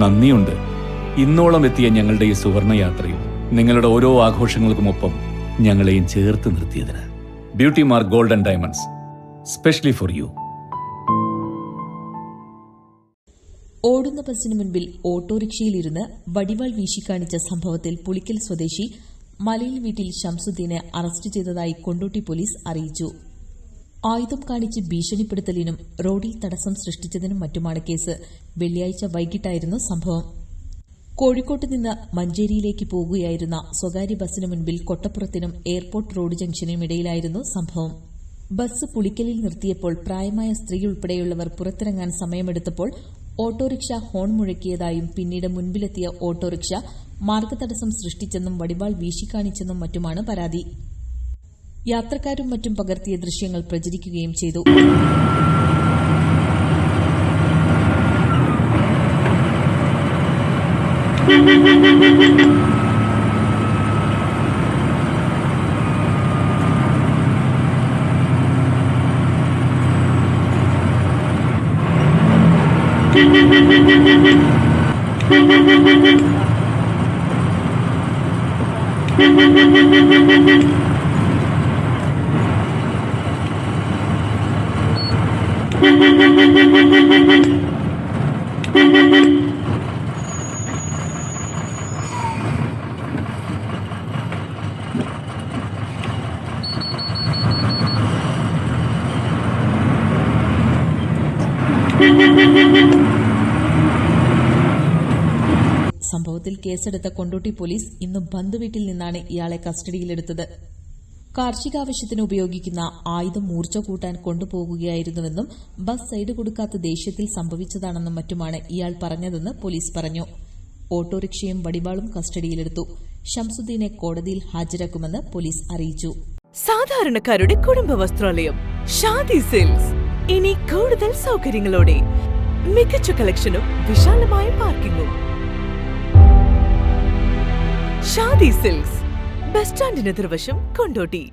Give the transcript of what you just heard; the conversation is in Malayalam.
നന്ദിയുണ്ട്. ഇന്നോളം എത്തിയ ഞങ്ങളുടെ ഈ സുവർണയാത്രയിൽ നിങ്ങളുടെ ഓരോ ആഘോഷങ്ങൾക്കുമൊപ്പം ഞങ്ങളെയും ചേർത്ത് നിർത്തിയതിന്. Beauty Mark gold and diamonds, specially for you. ഓടുന്ന ബസിന് മുൻപിൽ ഓട്ടോറിക്ഷയിലിരുന്ന് വടിവാൾ വീശിക്കാണിച്ച സംഭവത്തിൽ പുളിക്കൽ സ്വദേശി മലയിൽ വീട്ടിൽ ഷംസുദ്ദീനെ അറസ്റ്റ് ചെയ്തതായി കൊണ്ടോട്ടി പോലീസ് അറിയിച്ചു. ആയുധം കാണിച്ച് ഭീഷണിപ്പെടുത്തലിനും റോഡിൽ തടസ്സം സൃഷ്ടിച്ചതിനും മറ്റുമാണ് കേസ്. വെള്ളിയാഴ്ച വൈകിട്ടായിരുന്നു സംഭവം. കോഴിക്കോട്ട് നിന്ന് മഞ്ചേരിയിലേക്ക് പോകുകയായിരുന്ന സ്വകാര്യ ബസിന് മുൻപിൽ കൊട്ടപ്പുറത്തിനും എയർപോർട്ട് റോഡ് ജംഗ്ഷനും ഇടയിലായിരുന്നു സംഭവം. ബസ് പുളിക്കലിൽ നിർത്തിയപ്പോൾ പ്രായമായ സ്ത്രീ ഉൾപ്പെടെയുള്ളവർ പുറത്തിറങ്ങാൻ സമയമെടുത്തപ്പോൾ ഓട്ടോറിക്ഷ ഹോൺ മുഴക്കിയതായും പിന്നീട് മുൻപിലെത്തിയ ഓട്ടോറിക്ഷ മാർഗതടസ്സം സൃഷ്ടിച്ചെന്നും വടിവാൾ വീശിക്കാണിച്ചെന്നും മറ്റുമാണ് പരാതി. യാത്രക്കാരും മറ്റും പകർത്തിയ ദൃശ്യങ്ങൾ പ്രചരിക്കുകയും ചെയ്തു. സംഭവത്തിൽ കേസെടുത്ത കൊണ്ടോട്ടി പോലീസ് ഇന്ന് ബന്ധുവീട്ടിൽ നിന്നാണ് ഇയാളെ കസ്റ്റഡിയിലെടുത്തത്. കാർഷികാവശ്യത്തിന് ഉപയോഗിക്കുന്ന ആയുധം മൂർച്ച കൂട്ടാൻ കൊണ്ടുപോകുകയായിരുന്നുവെന്നും ബസ് സൈഡ് കൊടുക്കാത്ത ദേഷ്യത്തിൽ സംഭവിച്ചതാണെന്നും മറ്റുമാണ് ഇയാൾ പറഞ്ഞതെന്ന് പോലീസ് പറഞ്ഞു. ഓട്ടോറിക്ഷയും വടിവാളും കസ്റ്റഡിയിലെടുത്തു. ഷംസുദ്ദീനെ കോടതിയിൽ ഹാജരാക്കുമെന്ന് പോലീസ് അറിയിച്ചു. സാധാരണക്കാരുടെ കുടുംബ വസ്ത്രാലയം ഷാദി സിൽക്സ് ഇനി കൂടുതൽ സൗകര്യങ്ങളോടെ മികച്ച കളക്ഷനും വിശാലമായ പാർക്കിംഗും. ഷാദി സിൽക്സ്, ബസ് സ്റ്റാൻഡിന് എതിർവശം, കൊണ്ടോട്ടി.